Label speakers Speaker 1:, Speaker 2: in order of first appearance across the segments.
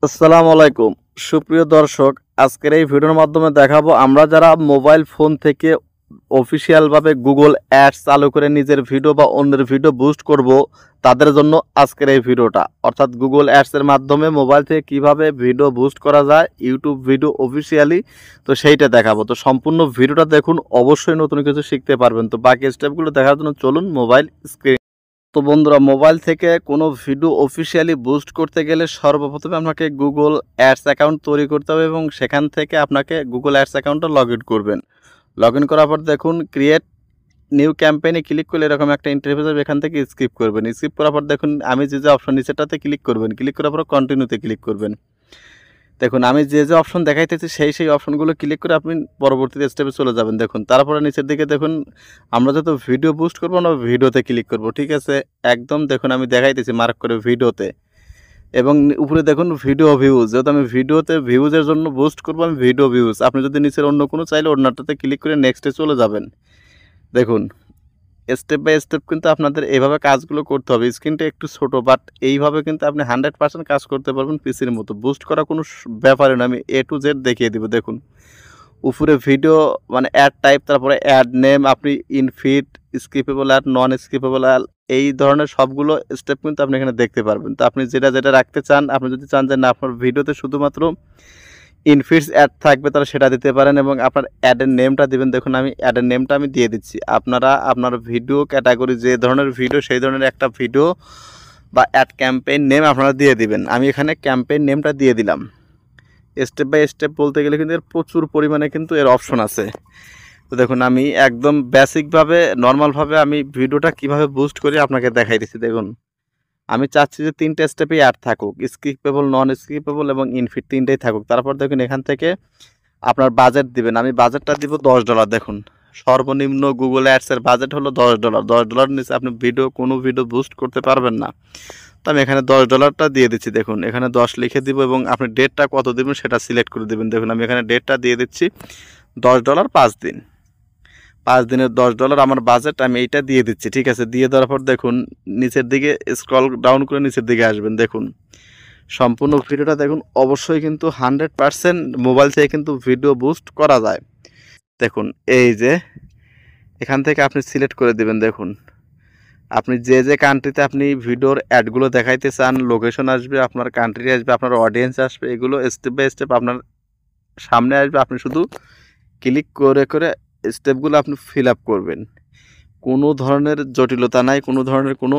Speaker 1: আসসালামু আলাইকুম সুপ্রিয় দর্শক, আজকের এই ভিডিওর মাধ্যমে দেখাবো আমরা যারা মোবাইল ফোন থেকে অফিসিয়ালভাবে গুগল অ্যাডস চালু করে নিজের ভিডিও বা অন্যের ভিডিও বুস্ট করব তাদের জন্য আজকের এই ভিডিওটা। অর্থাৎ গুগল অ্যাডসের মাধ্যমে মোবাইল থেকে কিভাবে ভিডিও বুস্ট করা যায় ইউটিউব ভিডিও অফিসিয়ালি, তো সেইটা দেখাবো। তো সম্পূর্ণ ভিডিওটা দেখুন, অবশ্যই নতুন কিছু শিখতে পারবেন। তো বাকি স্টেপগুলো দেখার জন্য চলুন মোবাইল স্ক্রিন। তো বন্ধুরা, মোবাইল থেকে কোনো ভিডিও অফিসিয়ালি বুস্ট করতে গেলে সর্বপ্রথমে আপনাকে গুগল অ্যাডস অ্যাকাউন্ট তৈরি করতে হবে এবং সেখান থেকে আপনাকে গুগল অ্যাডস অ্যাকাউন্টটা লগ ইন করবেন। লগ ইন করার পর দেখুন ক্রিয়েট নিউ ক্যাম্পেইনে ক্লিক করলে এরকম একটা ইন্টারফেস হবে, এখান থেকে স্কিপ করবেন। স্কিপ করার পর দেখুন আমি যে অপশন নিচেটাতে ক্লিক করবেন, ক্লিক করার পর কন্টিনিউতে ক্লিক করবেন। দেখুন আমি যে অপশন দেখাইতেছি সেই অপশনগুলো ক্লিক করে আপনি পরবর্তীতে স্টেপে চলে যাবেন। দেখুন তারপরে নিচের দিকে দেখুন আমরা যত ভিডিও বুস্ট করবো আমরা ভিডিওতে ক্লিক করব, ঠিক আছে। একদম দেখুন আমি দেখাইতেছি মার্ক করে ভিডিওতে, এবং উপরে দেখুন ভিডিও ভিউজ, যেহেতু আমি ভিডিওতে ভিউজের জন্য বুস্ট করবো আমি ভিডিও ভিউজ। আপনি যদি নিচের অন্য কোনো চাইলে অন্যটাতে ক্লিক করে নেক্সটে চলে যাবেন। দেখুন স্টেপ বাই স্টেপ কিন্তু আপনাদের এইভাবে কাজগুলো করতে হবে। স্ক্রিনটা একটু ছোট, বাট এইভাবে কিন্তু আপনি 100% কাজ করতে পারবেন পিসির মতো। বুস্ট করা কোনো ব্যাপারে না, আমি A to Z দেখিয়ে দিব। দেখুন উপরে ভিডিও মানে অ্যাড টাইপ, তারপরে অ্যাড নেম, আপনি infeed, skippable ad, non skippable ad, এই ধরনের সবগুলো স্টেপ কিন্তু আপনি এখানে দেখতে পারবেন। তো আপনি যেটা রাখতে চান, আপনি যদি চান যে না আপনার ভিডিওতে শুধুমাত্র ইনফিটস অ্যাড থাকবে তাহলে সেটা দিতে পারেন, এবং আপনার অ্যাডের নেমটা দিবেন। দেখুন আমি অ্যাডের নেমটা আমি দিয়ে দিচ্ছি। আপনারা আপনার ভিডিও ক্যাটাগরি যে ধরনের ভিডিও সেই ধরনের একটা ভিডিও বা অ্যাড ক্যাম্পেইন নেম আপনারা দিয়ে দিবেন। আমি এখানে ক্যাম্পেইন নেমটা দিয়ে দিলাম। স্টেপ বাই স্টেপ বলতে গেলে কিন্তু এর প্রচুর পরিমাণে কিন্তু এর অপশন আছে। তো দেখুন আমি একদম বেসিকভাবে নর্মালভাবে আমি ভিডিওটা কিভাবে বুস্ট করি আপনাকে দেখাই দিচ্ছি। দেখুন আমি চাচ্ছি যে 3টে স্টেপেই অ্যাড থাকুক, স্কিপেবল, নন স্কিপেবল এবং ইনফিট, 3টেই থাকুক। তারপর দেখুন এখান থেকে আপনার বাজেট দিবেন। আমি বাজেটটা দিব $10। দেখুন সর্বনিম্ন গুগল অ্যাডসের বাজেট হলো $10। $10 নিচে আপনি কোনো ভিডিও বুস্ট করতে পারবেন না। তো আমি এখানে $10টা দিয়ে দিচ্ছি। দেখুন এখানে 10 লিখে দিব এবং আপনি ডেটটা কত দেবেন সেটা সিলেক্ট করে দেবেন। দেখুন আমি এখানে ডেটটা দিয়ে দিচ্ছি $10 5 দিন। 5 দিনের $10 আমার বাজেট, আমি এইটা দিয়ে দিচ্ছি, ঠিক আছে। দিয়ে দেওয়ার পর দেখুন নিচের দিকে স্ক্রল ডাউন করে নিচের দিকে আসবেন। দেখুন সম্পূর্ণ ভিডিওটা দেখুন, অবশ্যই কিন্তু 100% মোবাইল থেকে কিন্তু ভিডিও বুস্ট করা যায়। দেখুন এই যে এখান থেকে আপনি সিলেক্ট করে দেবেন। দেখুন আপনি যে কান্ট্রিতে আপনি ভিডিওর অ্যাডগুলো দেখাইতে চান, লোকেশন আসবে, আপনার কান্ট্রি আসবে, আপনার অডিয়েন্স আসবে, এগুলো স্টেপ বাই স্টেপ আপনার সামনে আসবে। আপনি শুধু ক্লিক করে করে স্টেপগুলো আপনি ফিল আপ করবেন। কোনো ধরনের জটিলতা নাই, কোনো ধরনের কোনো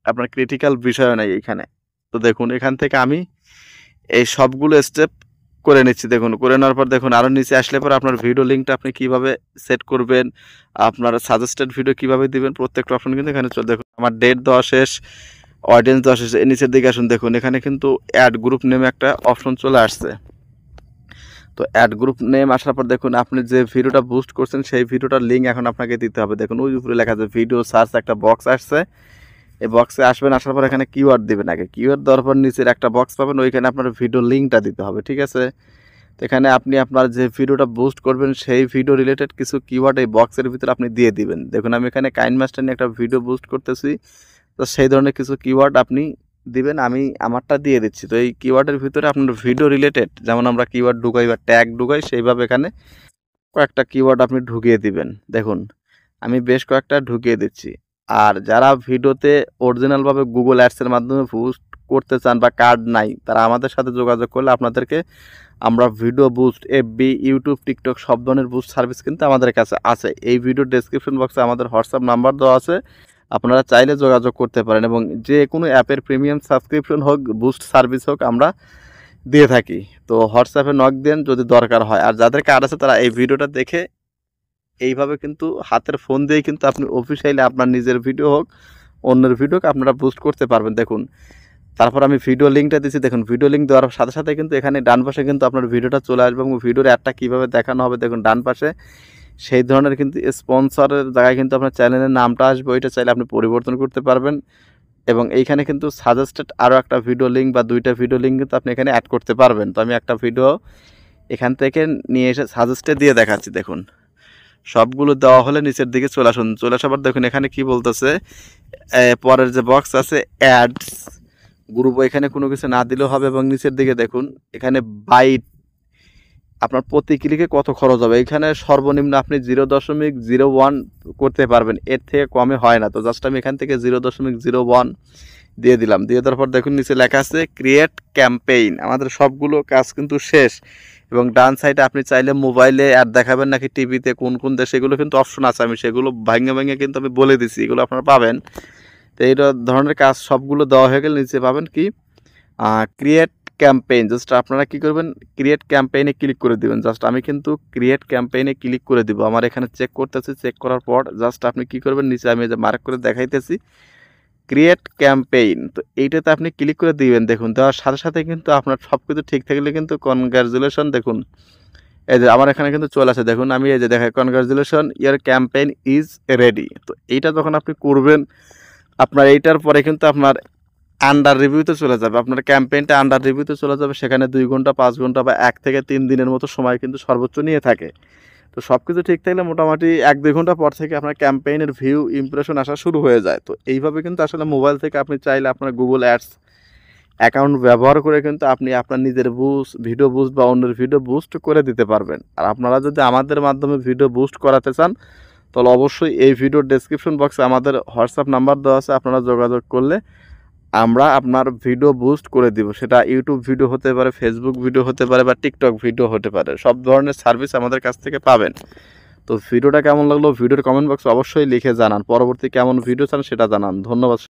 Speaker 1: আপনার ক্রিটিক্যাল বিষয় নাই এখানে। তো দেখুন এখান থেকে আমি এই সবগুলো স্টেপ করে নিচ্ছি। দেখুন করে নেওয়ার পর দেখুন আরও নিচে আসলে পর আপনার ভিডিও লিঙ্কটা আপনি কীভাবে সেট করবেন, আপনার সাজেস্টেড ভিডিও কীভাবে দিবেন, প্রত্যেকটা অপশন কিন্তু এখানে চলে। দেখুন আমার ডেট দেওয়া শেষ, অডিয়েন্স দেওয়া শেষ। এর নিচের দিকে আসুন, দেখুন এখানে কিন্তু অ্যাড গ্রুপ নেমে একটা অপশন চলে আসছে। তো অ্যাড গ্রুপ নেম আসার পর দেখুন আপনি যে ভিডিওটা বুস্ট করছেন সেই ভিডিওটার লিঙ্ক এখন আপনাকে দিতে হবে। দেখুন ওই উপরে লেখা আছে ভিডিও সার্চ, একটা বক্স আসছে। এই বক্সে আসবেন, আসার পর এখানে কিওয়ার্ড দেবেন। আগে কিওয়ার্ড দেওয়ার পর নিচের একটা বক্স পাবেন, ওইখানে আপনার ভিডিও লিঙ্কটা দিতে হবে, ঠিক আছে। তো এখানে আপনি আপনার যে ভিডিওটা বুস্ট করবেন সেই ভিডিও রিলেটেড কিছু কিওয়ার্ড এই বক্সের ভিতরে আপনি দিয়ে দিবেন। দেখুন আমি এখানে কাইন মাস্টার নিয়ে একটা ভিডিও বুস্ট করতেছি, তো সেই ধরনের কিছু কিওয়ার্ড আপনি দিবেন। আমি আমারটা দিয়ে দিচ্ছি। তো এই কিওয়ার্ডের ভিতরে আপনার ভিডিও রিলেটেড যেমন আমরা কিওয়ার্ড ঢুকাই বা ট্যাগ ঢুকাই, সেইভাবে এখানে কয়েকটা কিওয়ার্ড আপনি ঢুকিয়ে দিবেন। দেখুন আমি বেশ কয়েকটা ঢুকিয়ে দিচ্ছি। আর যারা ভিডিওতে অরিজিনালভাবে গুগল অ্যাডসের মাধ্যমে বুস্ট করতে চান বা কার্ড নাই, তারা আমাদের সাথে যোগাযোগ করলে আপনাদেরকে আমরা video boost, FB, YouTube, TikTok সব ধরনের বুস্ট সার্ভিস কিন্তু আমাদের কাছে আছে। এই ভিডিও ডেসক্রিপশন বক্সে আমাদের হোয়াটসঅ্যাপ নাম্বার দেওয়া আছে, আপনারা চাইলে যোগাযোগ করতে পারেন। এবং যে কোনো অ্যাপের প্রিমিয়াম সাবস্ক্রিপশন হোক, বুস্ট সার্ভিস হোক, আমরা দিয়ে থাকি। তো হোয়াটসঅ্যাপে নক দেন যদি দরকার হয়। আর যাদের কার্ড আছে তারা এই ভিডিওটা দেখে এইভাবে কিন্তু হাতের ফোন দিয়েই কিন্তু আপনি অফিসিয়ালি আপনার নিজের ভিডিও হোক অন্যের ভিডিও হোক আপনারা বুস্ট করতে পারবেন। দেখুন তারপর আমি ভিডিও লিঙ্কটা দিচ্ছি। দেখুন ভিডিও লিঙ্ক দেওয়ার সাথে সাথে কিন্তু এখানে ডান পাশে কিন্তু আপনার ভিডিওটা চলে আসবে এবং ভিডিওর অ্যাডটা কীভাবে দেখানো হবে দেখুন ডান পাশে সেই ধরনের কিন্তু স্পন্সরের জায়গায় কিন্তু আপনার চ্যানেলের নামটা আসবে, ওইটা চাইলে আপনি পরিবর্তন করতে পারবেন। এবং এইখানে কিন্তু সাজেস্টেড আরও একটা ভিডিও লিঙ্ক বা 2টা ভিডিও লিঙ্ক কিন্তু আপনি এখানে অ্যাড করতে পারবেন। তো আমি একটা ভিডিও এখান থেকে নিয়ে এসে সাজেস্টে দিয়ে দেখাচ্ছি। দেখুন সবগুলো দেওয়া হলে নিচের দিকে চলে আসুন। চলে আসার পর দেখুন এখানে কি বলতেছে, পরের যে বক্স আছে অ্যাডস গ্রুপ এখানে কোনো কিছু না দিলেও হবে এবং নিচের দিকে দেখুন এখানে বাইট আপনার প্রতি ক্লিকে কত খরচ হবে, এখানে সর্বনিম্ন আপনি 0.01 করতে পারবেন, এর থেকে কমে হয় না। তো জাস্ট আমি এখান থেকে 0.01 দিয়ে দিলাম। দিয়ে দেওয়ার পর দেখুন নিচে লেখা আছে ক্রিয়েট ক্যাম্পেইন। আমাদের সবগুলো কাজ কিন্তু শেষ। এবং ডান সাইডে আপনি চাইলে মোবাইলে অ্যাড দেখাবেন নাকি টিভিতে কোন কোন দেশে, এগুলো কিন্তু অপশন আছে, আমি সেগুলো ভাঙে ভাঙে কিন্তু আমি বলে দিছি, এগুলো আপনারা পাবেন। তো এই ধরনের কাজ সবগুলো দেওয়া হয়ে গেলে নিচে পাবেন কি ক্রিয়েট ক্যাম্পেইন। জাস্ট আপনারা কি করবেন, ক্রিয়েট ক্যাম্পেইনে ক্লিক করে দিবেন। জাস্ট আমি কিন্তু ক্রিয়েট ক্যাম্পেইনে ক্লিক করে দিব। আমার এখানে চেক করতেছি, চেক করার পর জাস্ট আপনি কি করবেন, নিচে আমি যে মার্ক করে দেখাইতেছি ক্রিয়েট ক্যাম্পেইন, তো এইটাতে আপনি ক্লিক করে দিবেন। দেখুন দেওয়ার সাথে সাথে কিন্তু আপনার সব কিছু ঠিক থাকলে কিন্তু কনগ্রাচুলেশন, দেখুন এই যে আমার এখানে কিন্তু চলে আসে। দেখুন আমি এই যে দেখাই congratulation year campaign is ready. তো এইটা যখন আপনি করবেন আপনার এইটার পরে কিন্তু আপনার আন্ডার রিভিউতে চলে যাবে, আপনার ক্যাম্পেইনটা আন্ডার রিভিউতে চলে যাবে। সেখানে 2 ঘন্টা 5 ঘন্টা বা 1 থেকে 3 দিনের মতো সময় কিন্তু সর্বোচ্চ নিয়ে থাকে। তো সব কিছু ঠিক থাকলে মোটামুটি 1-2 ঘন্টা পর থেকে আপনার ক্যাম্পেইনের ভিউ ইমপ্রেশন আসা শুরু হয়ে যায়। তো এইভাবে কিন্তু আসলে মোবাইল থেকে আপনি চাইলে আপনার গুগল অ্যাডস অ্যাকাউন্ট ব্যবহার করে কিন্তু আপনি আপনার নিজের ভিডিও বুস্ট বা অন্যের ভিডিও বুস্ট করে দিতে পারবেন। আর আপনারা যদি আমাদের মাধ্যমে ভিডিও বুস্ট করাতে চান তাহলে অবশ্যই এই ভিডিওর ডেসক্রিপশন বক্সে আমাদের হোয়াটসঅ্যাপ নাম্বার দেওয়া আছে, আপনারা যোগাযোগ করলে আমরা আপনার ভিডিও বুস্ট করে দিব। সেটা ইউটিউব ভিডিও হতে পারে, ফেসবুক ভিডিও হতে পারে বা টিকটক ভিডিও হতে পারে, সব ধরনের সার্ভিস আমাদের কাছ থেকে পাবেন। তো ভিডিওটা কেমন লাগলো ভিডিওর কমেন্ট বক্সে অবশ্যই লিখে জানান। পরবর্তী কেমন ভিডিও চান সেটা জানান। ধন্যবাদ।